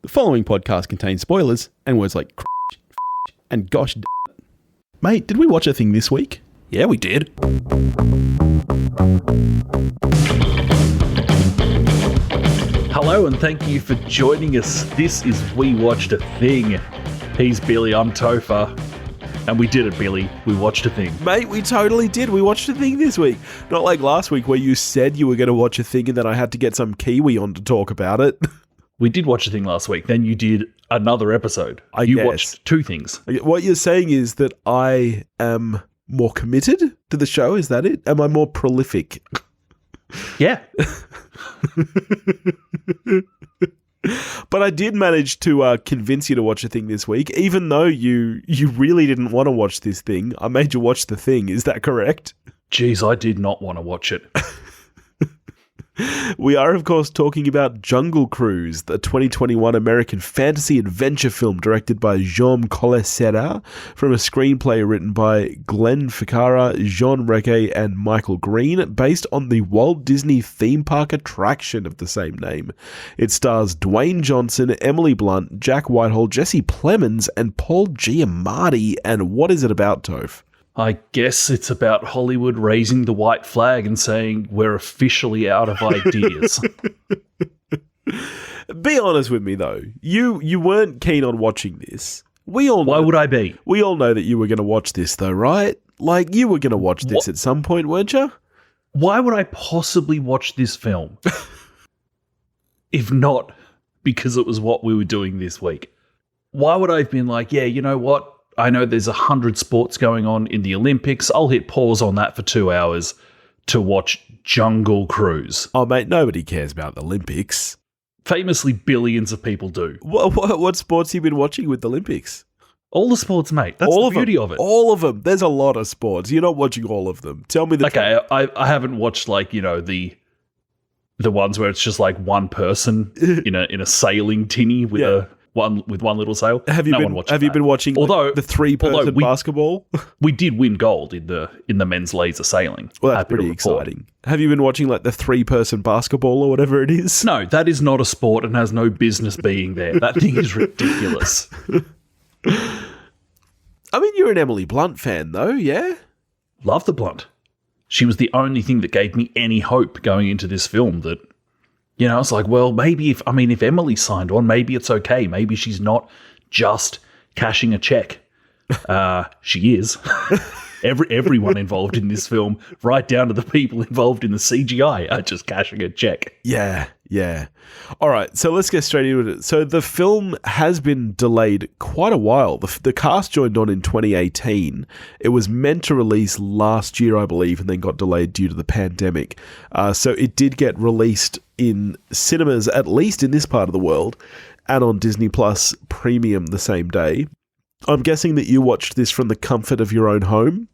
The following podcast contains spoilers and words like and gosh. Mate, did we watch a thing this week? Yeah, we did. Hello and thank you for joining us. This is We Watched a Thing. He's Billy, I'm Topher. And we did it, Billy. We watched a thing. Mate, we totally did. We watched a thing this week. Not like last week where you said you were going to watch a thing and then I had to get some Kiwi on to talk about it. We did watch a thing last week. Then you did another episode. You watched two things. What you're saying is that I am more committed to the show. Is that it? Am I more prolific? Yeah. But I did manage to convince you to watch a thing this week, even though you really didn't want to watch this thing. I made you watch the thing. Is that correct? Jeez, I did not want to watch it. We are, of course, talking about Jungle Cruise, the 2021 American fantasy adventure film directed by Jaume Collet-Serra from a screenplay written by Glenn Ficarra, Jean Requa, and Michael Green, based on the Walt Disney theme park attraction of the same name. It stars Dwayne Johnson, Emily Blunt, Jack Whitehall, Jesse Plemons, and Paul Giamatti. And what is it about, Toph? I guess it's about Hollywood raising the white flag and saying we're officially out of ideas. Be honest with me, though. You weren't keen on watching this. Why would I be? We all know that you were going to watch this, though, right? Like, you were going to watch this at some point, weren't you? Why would I possibly watch this film? If not because it was what we were doing this week. Why would I have been like, yeah, you know what? I know there's 100 sports going on in the Olympics. I'll hit pause on that for 2 hours to watch Jungle Cruise. Oh, mate, nobody cares about the Olympics. Famously, billions of people do. What sports have you been watching with the Olympics? All the sports, mate. That's the beauty of it. All of them. There's a lot of sports. You're not watching all of them. Tell me the Okay, I haven't watched, like, you know, the ones where it's just like one person in a sailing tinny with one little sail. Have you been watching the three-person basketball? We did win gold in the men's laser sailing. Well, that's pretty exciting. Have you been watching like the three-person basketball or whatever it is? No, that is not a sport and has no business being there. That thing is ridiculous. I mean, you're an Emily Blunt fan, though, yeah? Love the Blunt. She was the only thing that gave me any hope going into this film that, you know, it's like, well, maybe if Emily signed on, maybe it's okay. Maybe she's not just cashing a check. She is. Everyone involved in this film, right down to the people involved in the CGI, are just cashing a check. Yeah. All right, so let's get straight into it. So the film has been delayed quite a while. The cast joined on in 2018. It was meant to release last year, I believe, and then got delayed due to the pandemic. So it did get released in cinemas, at least in this part of the world, and on Disney Plus Premium the same day. I'm guessing that you watched this from the comfort of your own home?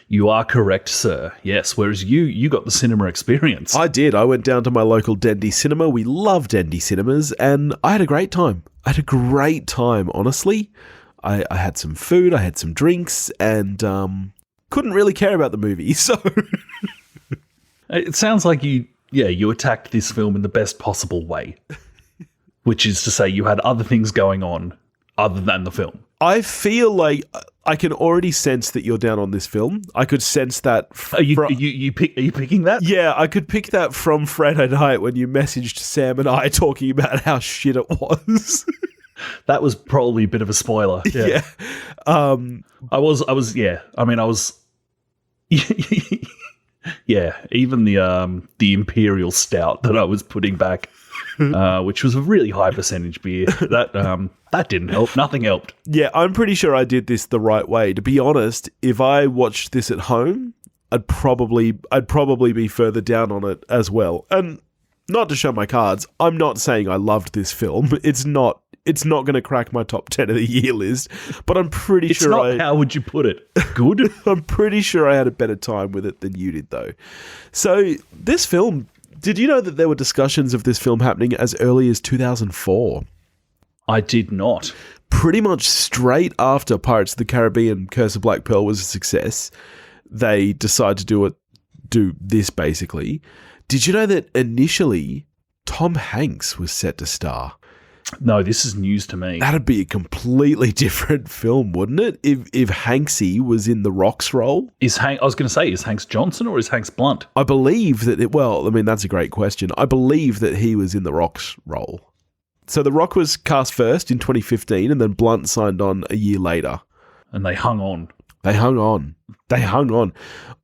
You are correct, sir. Yes, whereas you got the cinema experience. I did. I went down to my local Dendy cinema. We love Dendy cinemas, and I had a great time. Honestly. I had some food, I had some drinks, and couldn't really care about the movie, so... It sounds like you attacked this film in the best possible way, which is to say you had other things going on other than the film. I feel like I can already sense that you're down on this film. I could sense that. Are you picking that? Yeah, I could pick that from Friday night when you messaged Sam and I talking about how shit it was. That was probably a bit of a spoiler. Yeah. I was. Yeah. I mean, I was. Yeah. Even the Imperial Stout that I was putting back, which was a really high percentage beer, that didn't help. Nothing helped. Yeah, I'm pretty sure I did this the right way. To be honest, if I watched this at home, I'd probably be further down on it as well. And not to show my cards, I'm not saying I loved this film. It's not going to crack my top 10 of the year list, but I'm pretty sure how would you put it? Good? I'm pretty sure I had a better time with it than you did, though. So, this film, did you know that there were discussions of this film happening as early as 2004? I did not. Pretty much straight after Pirates of the Caribbean Curse of Black Pearl was a success, they decided to do this, basically. Did you know that initially Tom Hanks was set to star? No, this is news to me. That'd be a completely different film, wouldn't it? If Hanksy was in the Rock's role. I was going to say, is Hanks Johnson or is Hanks Blunt? I believe that that's a great question. I believe that he was in the Rock's role. So the Rock was cast first in 2015 and then Blunt signed on a year later. And they hung on. They hung on.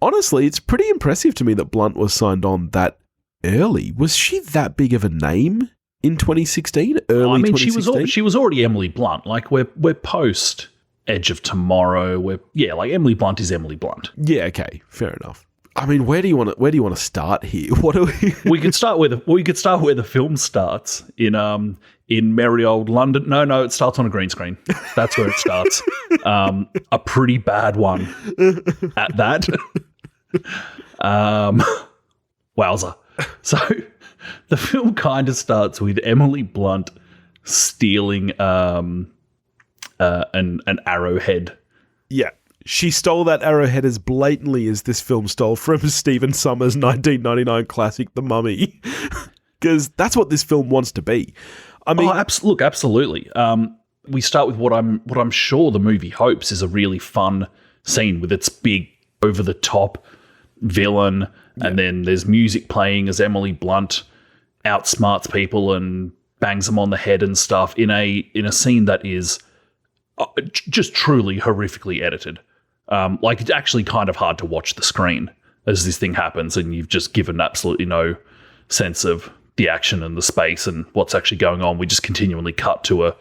Honestly, it's pretty impressive to me that Blunt was signed on that early. Was she that big of a name in 2016? Early 2016? She was already Emily Blunt. Like, we're post Edge of Tomorrow. Like Emily Blunt is Emily Blunt. Yeah, okay, fair enough. I mean, where do you want to start here? What do we? we could start where the film starts in merry old London. No, it starts on a green screen. That's where it starts. A pretty bad one at that. Wowza. So the film kind of starts with Emily Blunt stealing an arrowhead. Yeah. She stole that arrowhead as blatantly as this film stole from Stephen Sommers' 1999 classic, The Mummy. Because that's what this film wants to be. I mean, look, absolutely. We start with what I'm sure the movie hopes is a really fun scene with its big, over-the-top villain, and then there's music playing as Emily Blunt outsmarts people and bangs them on the head and stuff in a scene that is just truly horrifically edited. Like, it's actually kind of hard to watch the screen as this thing happens, and you've just given absolutely no sense of the action and the space and what's actually going on. We just continually cut to a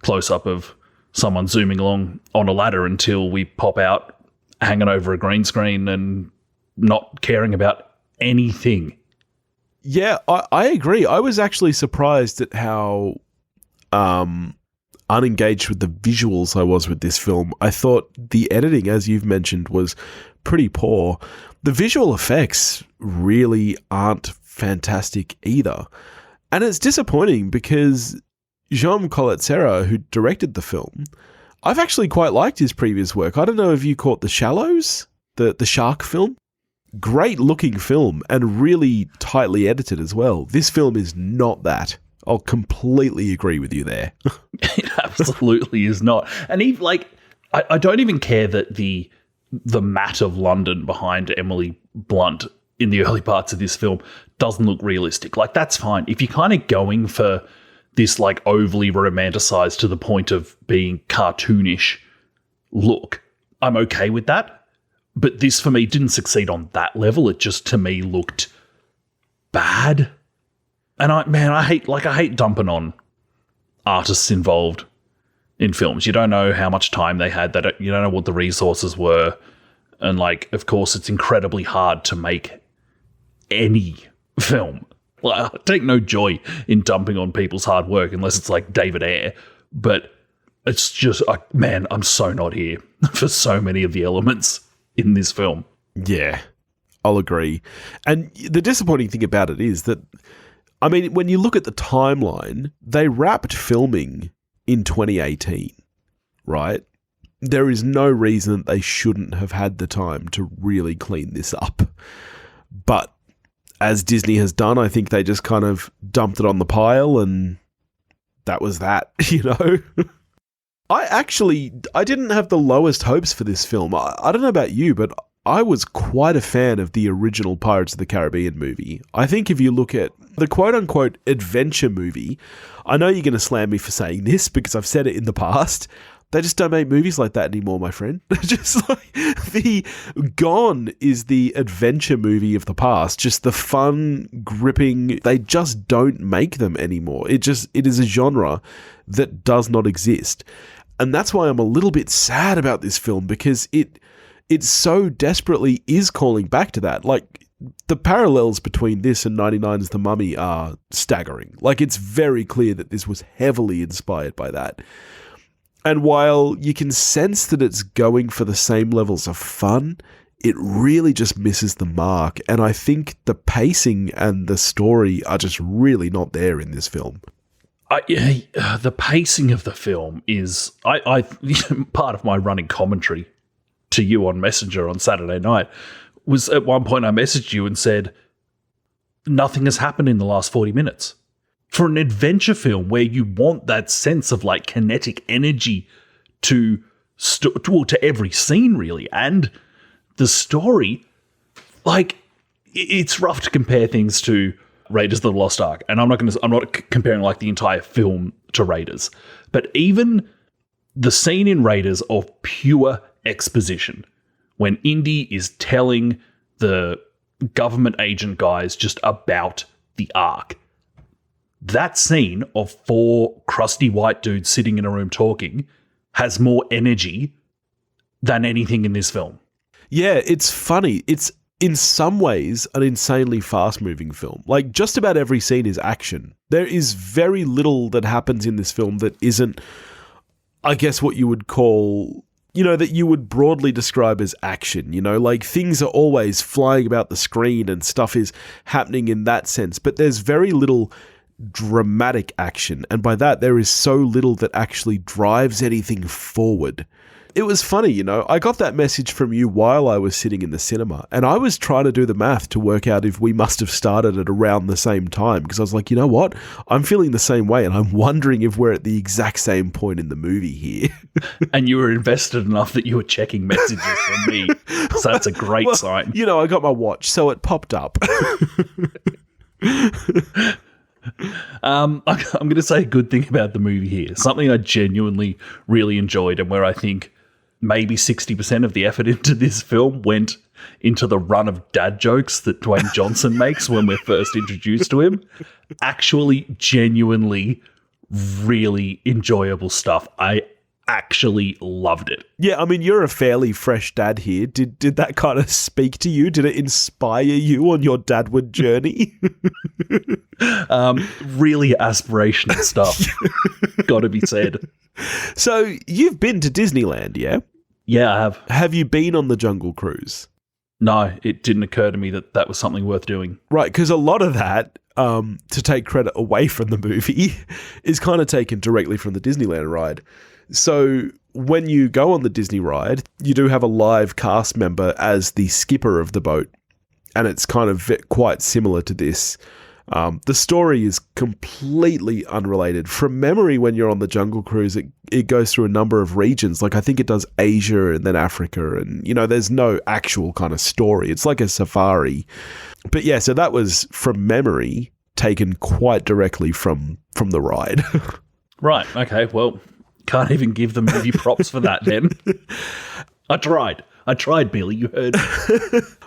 close-up of someone zooming along on a ladder until we pop out hanging over a green screen and not caring about anything. Yeah, I agree. I was actually surprised at how unengaged with the visuals I was with this film. I thought the editing, as you've mentioned, was pretty poor. The visual effects really aren't fantastic either. And it's disappointing because Jaume Collet-Serra, who directed the film, I've actually quite liked his previous work. I don't know if you caught The Shallows, the shark film. Great looking film and really tightly edited as well. This film is not that. I'll completely agree with you there. It absolutely is not. And even I don't even care that the mat of London behind Emily Blunt in the early parts of this film doesn't look realistic. Like, that's fine. If you're kind of going for this like overly romanticized to the point of being cartoonish look, I'm okay with that. But this for me didn't succeed on that level. It just to me looked bad. And I hate dumping on artists involved in films. You don't know how much time they had. You don't know what the resources were. And, like, of course, it's incredibly hard to make any film. Like, I take no joy in dumping on people's hard work unless it's like David Ayer. But it's just, man, I'm so not here for so many of the elements in this film. Yeah, I'll agree. And the disappointing thing about it is that, I mean, when you look at the timeline, they wrapped filming in 2018, right? There is no reason that they shouldn't have had the time to really clean this up. But as Disney has done, I think they just kind of dumped it on the pile and that was that, you know? I didn't have the lowest hopes for this film. I don't know about you, but I was quite a fan of the original Pirates of the Caribbean movie. I think if you look at the quote-unquote adventure movie, I know you're going to slam me for saying this because I've said it in the past. They just don't make movies like that anymore, my friend. Just like Gone is the adventure movie of the past. Just the fun, gripping. They just don't make them anymore. It is a genre that does not exist. And that's why I'm a little bit sad about this film because it so desperately is calling back to that. Like, the parallels between this and 99's The Mummy are staggering. Like, it's very clear that this was heavily inspired by that. And while you can sense that it's going for the same levels of fun, it really just misses the mark. And I think the pacing and the story are just really not there in this film. The pacing of the film is I part of my running commentary to you on Messenger on Saturday night was at one point I messaged you and said, nothing has happened in the last 40 minutes. for an adventure film where you want that sense of like kinetic energy to every scene, really, and the story, like, it's rough to compare things to Raiders of the Lost Ark, and I'm not comparing like the entire film to Raiders, but even the scene in Raiders of pure exposition, when Indy is telling the government agent guys just about the Ark, that scene of 4 crusty white dudes sitting in a room talking has more energy than anything in this film. Yeah, it's funny. It's in some ways an insanely fast-moving film. Like, just about every scene is action. There is very little that happens in this film that isn't, I guess, what you would call, that you would broadly describe as action. Like, things are always flying about the screen and stuff is happening in that sense. But there's very little dramatic action. And by that, there is so little that actually drives anything forward. It was funny, I got that message from you while I was sitting in the cinema, and I was trying to do the math to work out if we must have started at around the same time, because I was like, you know what? I'm feeling the same way, and I'm wondering if we're at the exact same point in the movie here. And you were invested enough that you were checking messages from me, so that's a great sign. I got my watch, so it popped up. I'm going to say a good thing about the movie here. Something I genuinely really enjoyed, and where I think maybe 60% of the effort into this film went into the run of dad jokes that Dwayne Johnson makes when we're first introduced to him. Actually, genuinely, really enjoyable stuff. I actually loved it. Yeah, I mean, you're a fairly fresh dad here. Did that kind of speak to you? Did it inspire you on your dadward journey? Really aspirational stuff. Gotta be said. So, you've been to Disneyland, yeah? Yeah, I have. Have you been on the Jungle Cruise? No, it didn't occur to me that was something worth doing. Right, because a lot of that, to take credit away from the movie, is kind of taken directly from the Disneyland ride. So when you go on the Disney ride, you do have a live cast member as the skipper of the boat, and it's kind of quite similar to this. The story is completely unrelated. From memory, when you're on the Jungle Cruise, it goes through a number of regions. Like, I think it does Asia and then Africa, and, there's no actual kind of story. It's like a safari. But yeah, so that was, from memory, taken quite directly from the ride. Right, okay, well, can't even give the movie props for that then. I tried, Billy, you heard.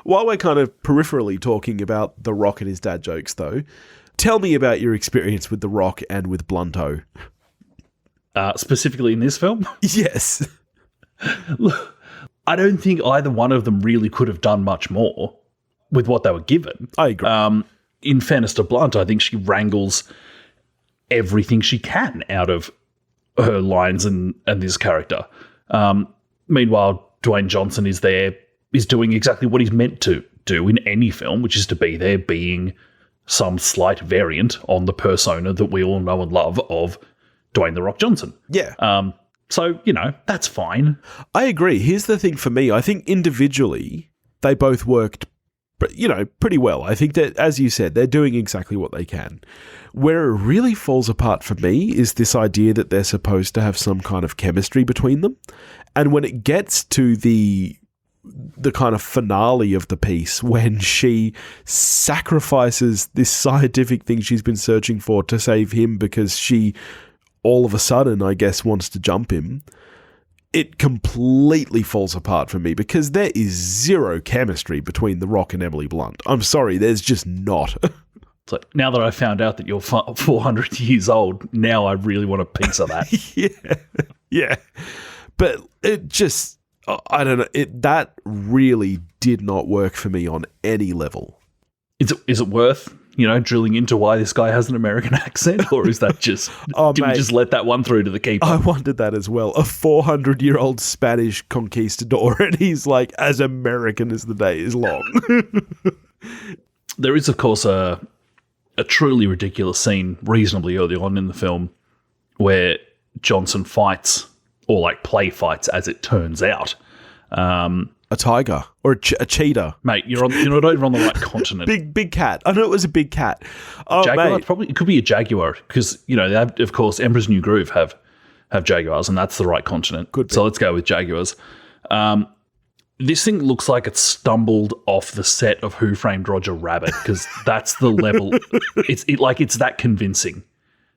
While we're kind of peripherally talking about The Rock and his dad jokes, though, tell me about your experience with The Rock and with Blunto. Specifically in this film? Yes. Look, I don't think either one of them really could have done much more with what they were given. I agree. In fairness to Blunt, I think she wrangles everything she can out of her lines and this character. Meanwhile, Dwayne Johnson is doing exactly what he's meant to do in any film, which is to be there being some slight variant on the persona that we all know and love of Dwayne "The Rock" Johnson. Yeah. So, that's fine. I agree. Here's the thing for me. I think individually, they both worked, pretty well. I think that, as you said, they're doing exactly what they can. Where it really falls apart for me is this idea that they're supposed to have some kind of chemistry between them. And when it gets to the kind of finale of the piece, when she sacrifices this scientific thing she's been searching for to save him because she all of a sudden, I guess, wants to jump him, it completely falls apart for me because there is zero chemistry between The Rock and Emily Blunt. I'm sorry, there's just not. It's like, now that I found out that you're 400 years old, now I really want a piece of that. Yeah. But it just, I don't know, that really did not work for me on any level. Is it worth, drilling into why this guy has an American accent? Or is that just, we just let that one through to the keeper? I wondered that as well. A 400-year-old Spanish conquistador, and he's like, as American as the day is long. There is, of course, a truly ridiculous scene reasonably early on in the film where Johnson fights, or like play fights as it turns out, A tiger or a cheetah. Mate, you're not even on the right continent. Big cat. I know it was a big cat. Oh, Jaguar, mate. it could be a jaguar because, they have, of course, Emperor's New Groove have jaguars, and that's the right continent. Could be. So let's go with jaguars. This thing looks like it stumbled off the set of Who Framed Roger Rabbit because that's the level. It's that convincing.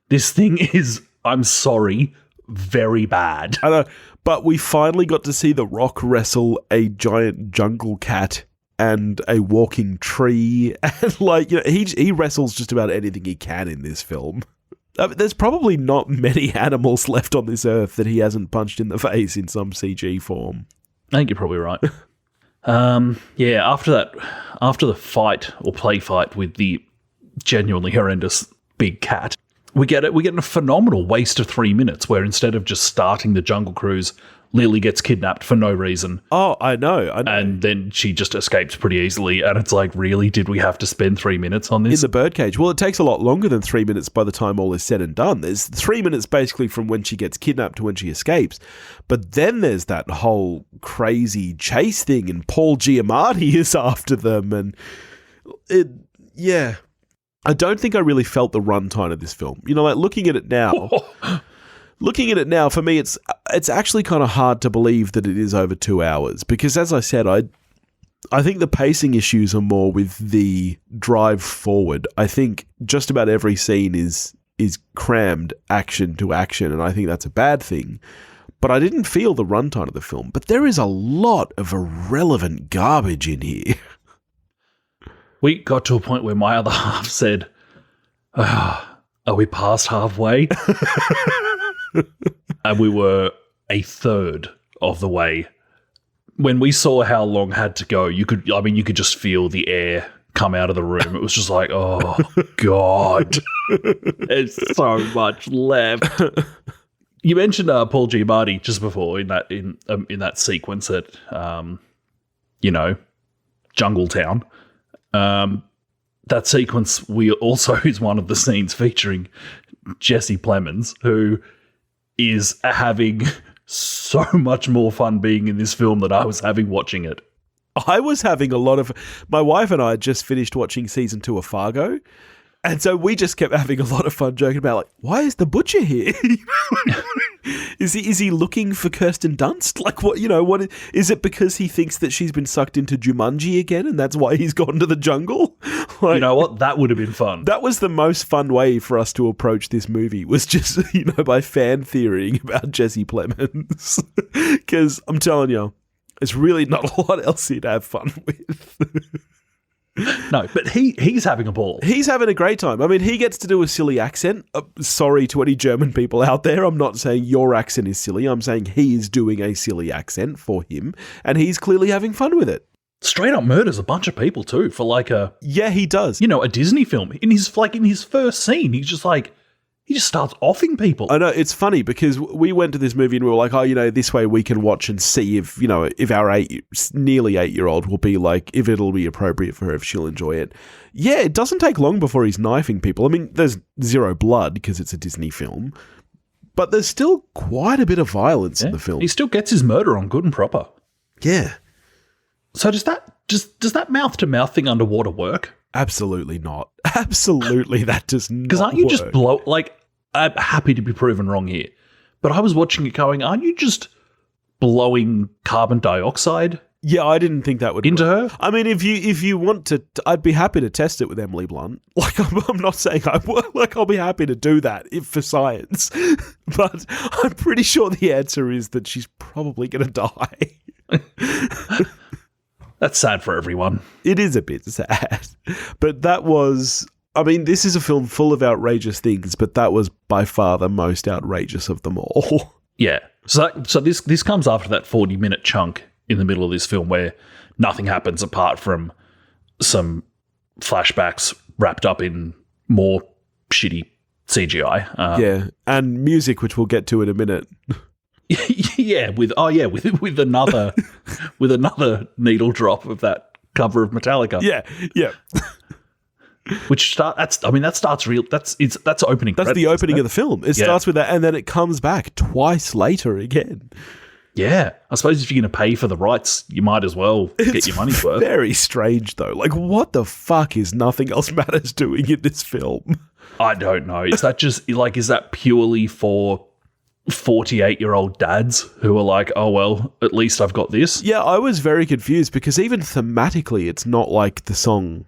This thing is, I'm sorry, very bad. I know, but we finally got to see The Rock wrestle a giant jungle cat and a walking tree, and he wrestles just about anything he can in this film. There's probably not many animals left on this earth that he hasn't punched in the face in some CG form. I think you're probably right. After the fight or play fight with the genuinely horrendous big cat, we get a phenomenal waste of 3 minutes where instead of just starting the jungle cruise, Lily gets kidnapped for no reason. Oh, I know. And then she just escapes pretty easily. And it's like, really? Did we have to spend 3 minutes on this? In the birdcage. Well, it takes a lot longer than 3 minutes by the time all is said and done. There's 3 minutes basically from when she gets kidnapped to when she escapes. But then there's that whole crazy chase thing, and Paul Giamatti is after them. And I don't think I really felt the runtime of this film. Looking at it now... Looking at it now, for me, it's actually kind of hard to believe that it is over 2 hours because, as I said, I think the pacing issues are more with the drive forward. I think just about every scene is crammed action to action, and I think that's a bad thing. But I didn't feel the runtime of the film. But there is a lot of irrelevant garbage in here. We got to a point where my other half said, "Are we past halfway?" And we were a third of the way. When we saw how long had to go, you could just feel the air come out of the room. It was just like, oh God, there's so much left. You mentioned Paul Giamatti just before in that sequence at Jungle Town. That sequence also is one of the scenes featuring Jesse Plemons, who is having so much more fun being in this film than I was having watching it. I was having a lot of... My wife and I had just finished watching season 2 of Fargo, and so we just kept having a lot of fun joking about, why is the butcher here? Is he looking for Kirsten Dunst? What is it because he thinks that she's been sucked into Jumanji again, and that's why he's gone to the jungle? You know what? That would have been fun. That was the most fun way for us to approach this movie, was just, by fan theorying about Jesse Plemons. Because I'm telling you, there's really not a lot else here to have fun with. No, but he's having a ball. He's having a great time. I mean, he gets to do a silly accent. Sorry to any German people out there. I'm not saying your accent is silly. I'm saying he is doing a silly accent for him, and he's clearly having fun with it. Straight up murders a bunch of people too for Yeah, he does. A Disney film. In his first scene, he just starts offing people. I know, it's funny because we went to this movie and we were like, this way we can watch and see if our nearly 8-year-old will be like, if it'll be appropriate for her, if she'll enjoy it. Yeah, it doesn't take long before he's knifing people. I mean, there's zero blood because it's a Disney film, but there's still quite a bit of violence in the film. He still gets his murder on good and proper. Yeah. So does that mouth-to-mouth thing underwater work? Absolutely not. Absolutely, that does not. Because aren't you just I'm happy to be proven wrong here, but I was watching it going, aren't you just blowing carbon dioxide? Yeah, I didn't think that would into work. her. I mean, if you want to, I'd be happy to test it with Emily Blunt. I'm not saying I'll be happy to do that for science, but I'm pretty sure the answer is that she's probably going to die. That's sad for everyone. It is a bit sad. But that was... I mean, this is a film full of outrageous things, but that was by far the most outrageous of them all. Yeah. So this comes after that 40-minute chunk in the middle of this film where nothing happens apart from some flashbacks wrapped up in more shitty CGI. Yeah, and music, which we'll get to in a minute. Yeah, with another with another needle drop of that cover of Metallica. Yeah. Which that starts real. That's opening. That's credits, the opening of the film. It starts with that, and then it comes back twice later again. Yeah, I suppose if you're going to pay for the rights, you might as well get your money's worth. Very strange, though. Like, what the fuck is Nothing Else Matters doing in this film? I don't know. Is that just, like, is that purely for 48-year-old dads who are like, oh, well, at least I've got this? Yeah, I was very confused because even thematically, it's not like the song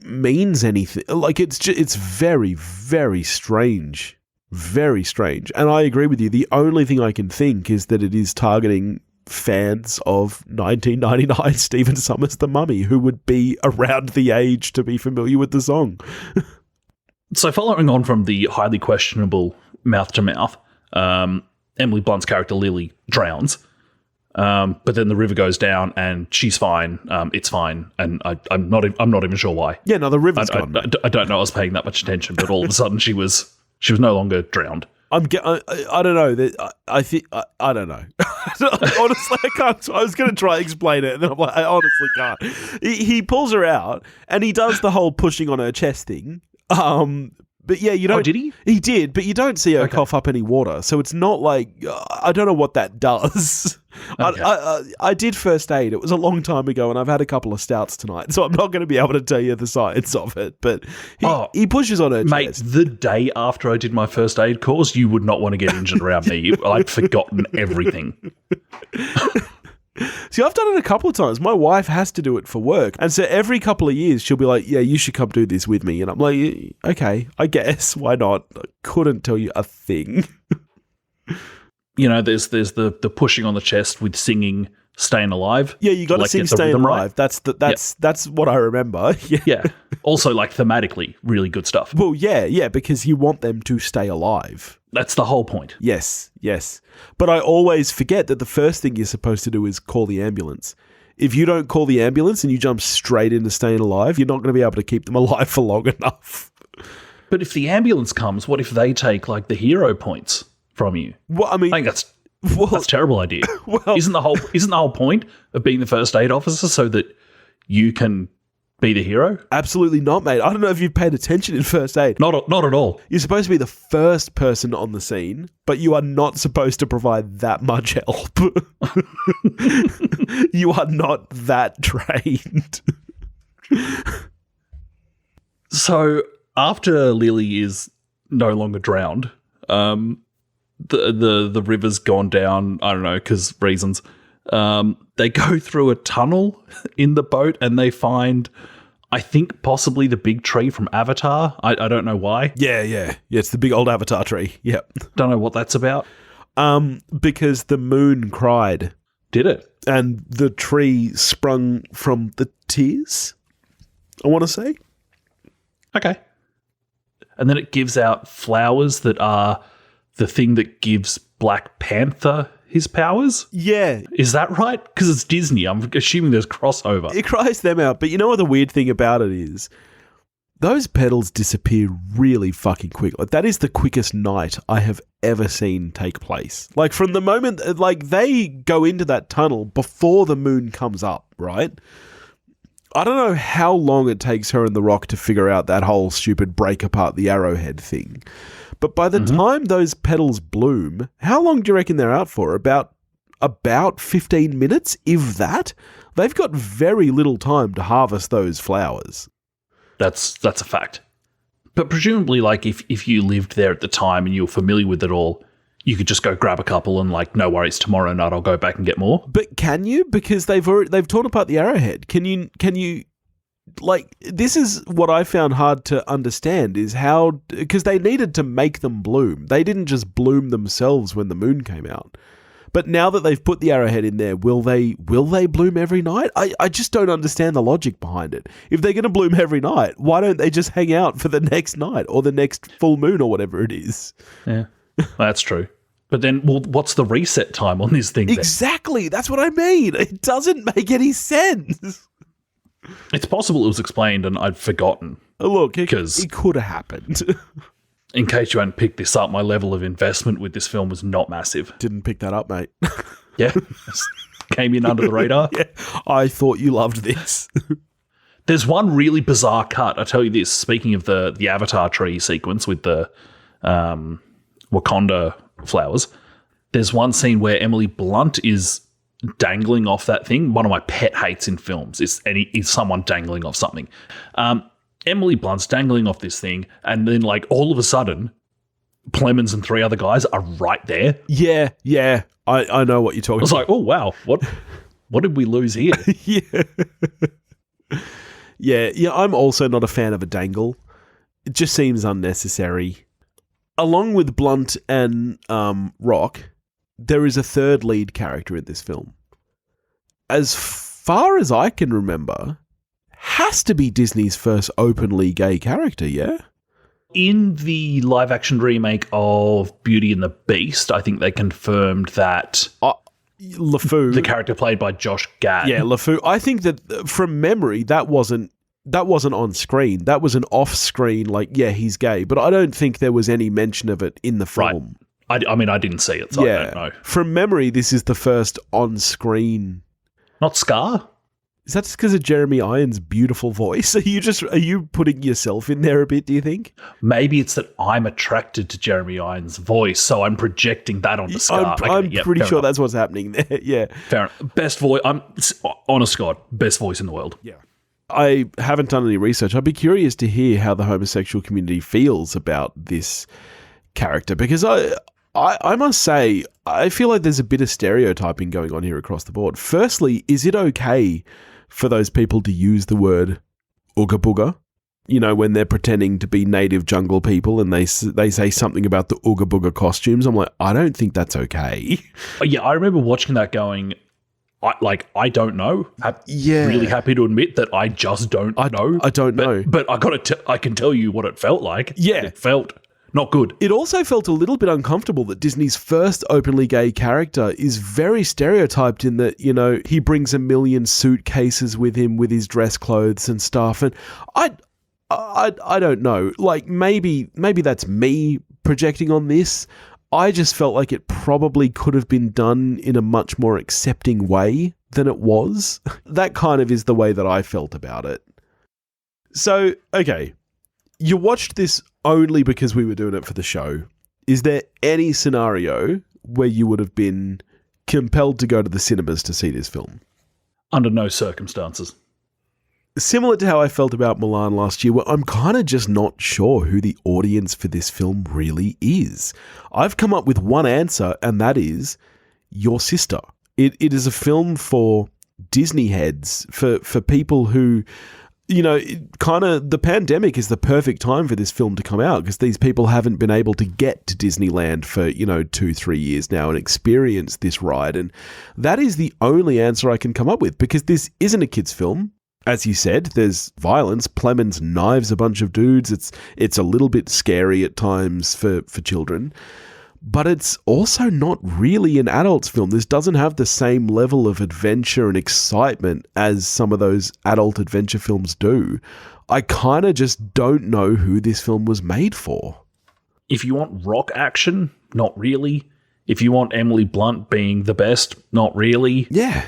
means anything. Like, it's very, very strange. Very strange. And I agree with you. The only thing I can think is that it is targeting fans of 1999 Stephen Sommers' The Mummy, who would be around the age to be familiar with the song. So following on from the highly questionable mouth-to-mouth, Emily Blunt's character Lily drowns, but then the river goes down and she's fine. It's fine, and I'm not even sure why. Yeah, no, the river's gone. I don't know. I was paying that much attention, but all of a sudden she was no longer drowned. I don't know. I don't know. Honestly, I can't. I was going to try and explain it, and then I'm like, I honestly can't. He pulls her out, and he does the whole pushing on her chest thing. But yeah, you don't. Oh, did he? He did, but you don't see her cough up any water, so it's not like I don't know what that does. Okay. I did first aid. It was a long time ago, and I've had a couple of stouts tonight, so I'm not going to be able to tell you the science of it. But he pushes on her chest. Mate, the day after I did my first aid course, you would not want to get injured around me. I'd forgotten everything. See, I've done it a couple of times. My wife has to do it for work. And so every couple of years, she'll be like, yeah, you should come do this with me. And I'm like, okay, I guess. Why not? I couldn't tell you a thing. You know, there's the pushing on the chest with singing Staying Alive. Yeah, you got to sing Staying Alive. Right. That's what I remember. Yeah. Also, like, thematically, really good stuff. Well, yeah, because you want them to stay alive. That's the whole point. Yes. But I always forget that the first thing you're supposed to do is call the ambulance. If you don't call the ambulance and you jump straight into Staying Alive, you're not going to be able to keep them alive for long enough. But if the ambulance comes, what if they take, like, the hero points from you? Well, I mean, that's a terrible idea. Well, isn't the whole point of being the first aid officer so that you can be the hero? Absolutely not, mate. I don't know if you've paid attention in first aid. Not at all. You're supposed to be the first person on the scene, but you are not supposed to provide that much help. You are not that trained. So after Lily is no longer drowned, the river's gone down, I don't know, because reasons. They go through a tunnel in the boat and they find, I think, possibly the big tree from Avatar. I don't know why. Yeah, it's the big old Avatar tree. Yep. Don't know what that's about. Because the moon cried. Did it? And the tree sprung from the tears, I want to say. Okay. And then it gives out flowers that are the thing that gives Black Panther his powers? Yeah. Is that right? Because it's Disney. I'm assuming there's crossover. It cries them out. But you know what the weird thing about it is? Those petals disappear really fucking quick. Like, that is the quickest night I have ever seen take place. Like, from the moment, like, they go into that tunnel before the moon comes up, right? I don't know how long it takes her and the Rock to figure out that whole stupid break apart the arrowhead thing. But by the time those petals bloom, how long do you reckon they're out for? About 15 minutes, if that? They've got very little time to harvest those flowers. That's a fact. But presumably, like, if you lived there at the time and you were familiar with it all, you could just go grab a couple and, like, no worries, tomorrow night I'll go back and get more. But can you? Because they've torn apart the arrowhead. Can you? Like, this is what I found hard to understand is how, because they needed to make them bloom. They didn't just bloom themselves when the moon came out. But now that they've put the arrowhead in there, will they bloom every night? I just don't understand the logic behind it. If they're going to bloom every night, why don't they just hang out for the next night or the next full moon or whatever it is? Yeah, that's true. But then, well, what's the reset time on this thing? Exactly. That's what I mean. It doesn't make any sense. It's possible it was explained and I'd forgotten. Look, it could have happened. In case you hadn't picked this up, my level of investment with this film was not massive. Didn't pick that up, mate. Yeah. Came in under the radar. Yeah. I thought you loved this. There's one really bizarre cut. I tell you this, speaking of the Avatar tree sequence with the Wakanda flowers, There's one scene where Emily Blunt is dangling off that thing. One of my pet hates in films is someone dangling off something. Emily Blunt's dangling off this thing, and then like all of a sudden, Plemons and 3 other guys are right there. Yeah. I know what you're talking about. I was like, oh wow, what did we lose here? Yeah, I'm also not a fan of a dangle. It just seems unnecessary. Along with Blunt and Rock, there is a third lead character in this film. As far as I can remember, has to be Disney's first openly gay character, yeah? In the live-action remake of Beauty and the Beast, I think they confirmed that LeFou, the character played by Josh Gad. Yeah, LeFou. I think that from memory, that wasn't on screen. That was an off-screen, like, yeah, he's gay. But I don't think there was any mention of it in the film. Right. I mean, I didn't see it, so I don't know. From memory, this is the first on-screen. Not Scar? Is that just because of Jeremy Irons' beautiful voice? Are you putting yourself in there a bit, do you think? Maybe it's that I'm attracted to Jeremy Irons' voice, so I'm projecting that onto Scar. I'm pretty sure that's what's happening there, yeah. Fair enough. Best voice, honest God, best voice in the world. Yeah. I haven't done any research. I'd be curious to hear how the homosexual community feels about this character, because I must say, I feel like there's a bit of stereotyping going on here across the board. Firstly, is it okay for those people to use the word ooga booga? You know, when they're pretending to be native jungle people and they say something about the ooga booga costumes. I'm like, I don't think that's okay. Yeah, I remember watching that going, I don't know. Yeah. Really happy to admit that I just don't know. I don't know. But I can tell you what it felt like. Yeah. It felt not good. It also felt a little bit uncomfortable that Disney's first openly gay character is very stereotyped in that, you know, he brings 1 million suitcases with him with his dress clothes and stuff. And I don't know. Like, maybe that's me projecting on this. I just felt like it probably could have been done in a much more accepting way than it was. That kind of is the way that I felt about it. So, okay. You watched this only because we were doing it for the show. Is there any scenario where you would have been compelled to go to the cinemas to see this film? Under no circumstances. Similar to how I felt about Milan last year, where I'm kind of just not sure who the audience for this film really is. I've come up with one answer, and that is your sister. It is a film for Disney heads, for people who, you know, kind of the pandemic is the perfect time for this film to come out because these people haven't been able to get to Disneyland for, 2-3 years now and experience this ride. And that is the only answer I can come up with because this isn't a kid's film. As you said, there's violence. Plemons knives a bunch of dudes. It's a little bit scary at times for children. But it's also not really an adult's film. This doesn't have the same level of adventure and excitement as some of those adult adventure films do. I kind of just don't know who this film was made for. If you want rock action, not really. If you want Emily Blunt being the best, not really. Yeah.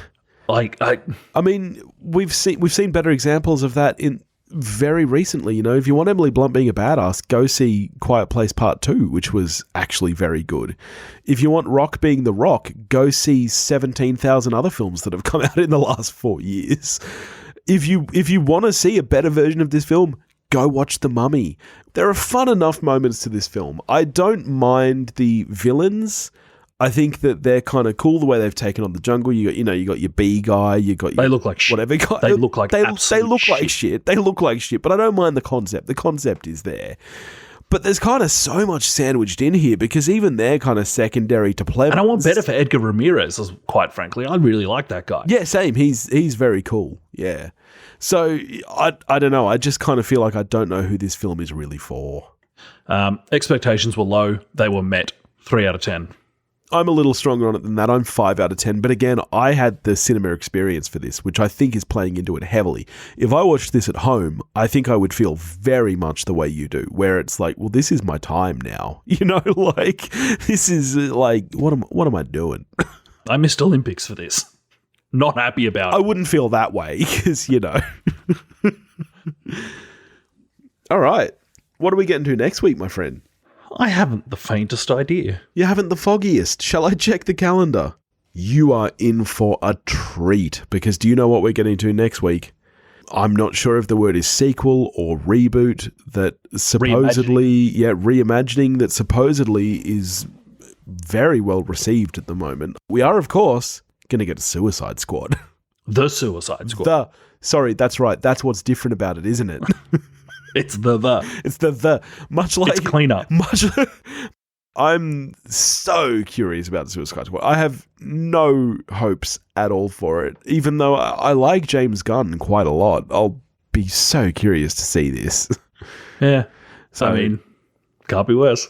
I mean, we've seen better examples of that in very recently. If you want Emily Blunt being a badass, go see Quiet Place Part 2, which was actually very good. If you want Rock being the Rock, go see 17,000 other films that have come out in the last 4 years. If you want to see a better version of this film, go watch The Mummy. There are fun enough moments to this film. I don't mind the villains. I think that they're kind of cool the way they've taken on the jungle. You got your bee guy. You got they look like whatever shit. Guy. They look like they absolute look shit. like shit. They look like shit. But I don't mind the concept. The concept is there. But there's kind of so much sandwiched in here because even they're kind of secondary to Plemons. And I want better for Edgar Ramirez, quite frankly. I really like that guy. Yeah, same. He's very cool. Yeah. So I don't know. I just kind of feel like I don't know who this film is really for. Expectations were low. They were met. 3 out of 10. I'm a little stronger on it than that. I'm 5 out of 10. But again, I had the cinema experience for this, which I think is playing into it heavily. If I watched this at home, I think I would feel very much the way you do, where it's like, well, this is my time now. This is like, what am I doing? I missed Olympics for this. Not happy about it. I wouldn't feel that way because, All right. What are we getting to next week, my friend? I haven't the faintest idea. You haven't the foggiest. Shall I check the calendar? You are in for a treat, because do you know what we're getting to next week? I'm not sure if the word is sequel or reboot, that supposedly, reimagining, that supposedly is very well received at the moment. We are, of course, going to get a Suicide Squad. The Suicide Squad. Sorry, that's right. That's what's different about it, isn't it? It's the. It's the. Much like... It's cleanup. I'm so curious about the Suicide Squad. I have no hopes at all for it. Even though I like James Gunn quite a lot, I'll be so curious to see this. Yeah. So, I mean, can't be worse.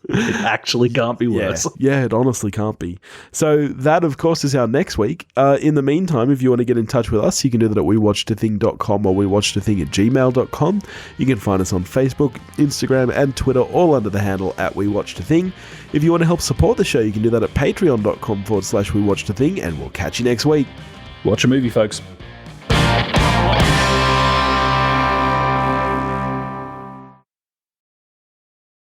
It actually can't be worse. Yeah, it honestly can't be. So that, of course, is our next week. In the meantime, if you want to get in touch with us, you can do that at wewatchedathing.com or wewatchedathing@gmail.com. You can find us on Facebook, Instagram, and Twitter, all under the handle @wewatchedathing. If you want to help support the show, you can do that at patreon.com/wewatchedathing, and we'll catch you next week. Watch a movie, folks.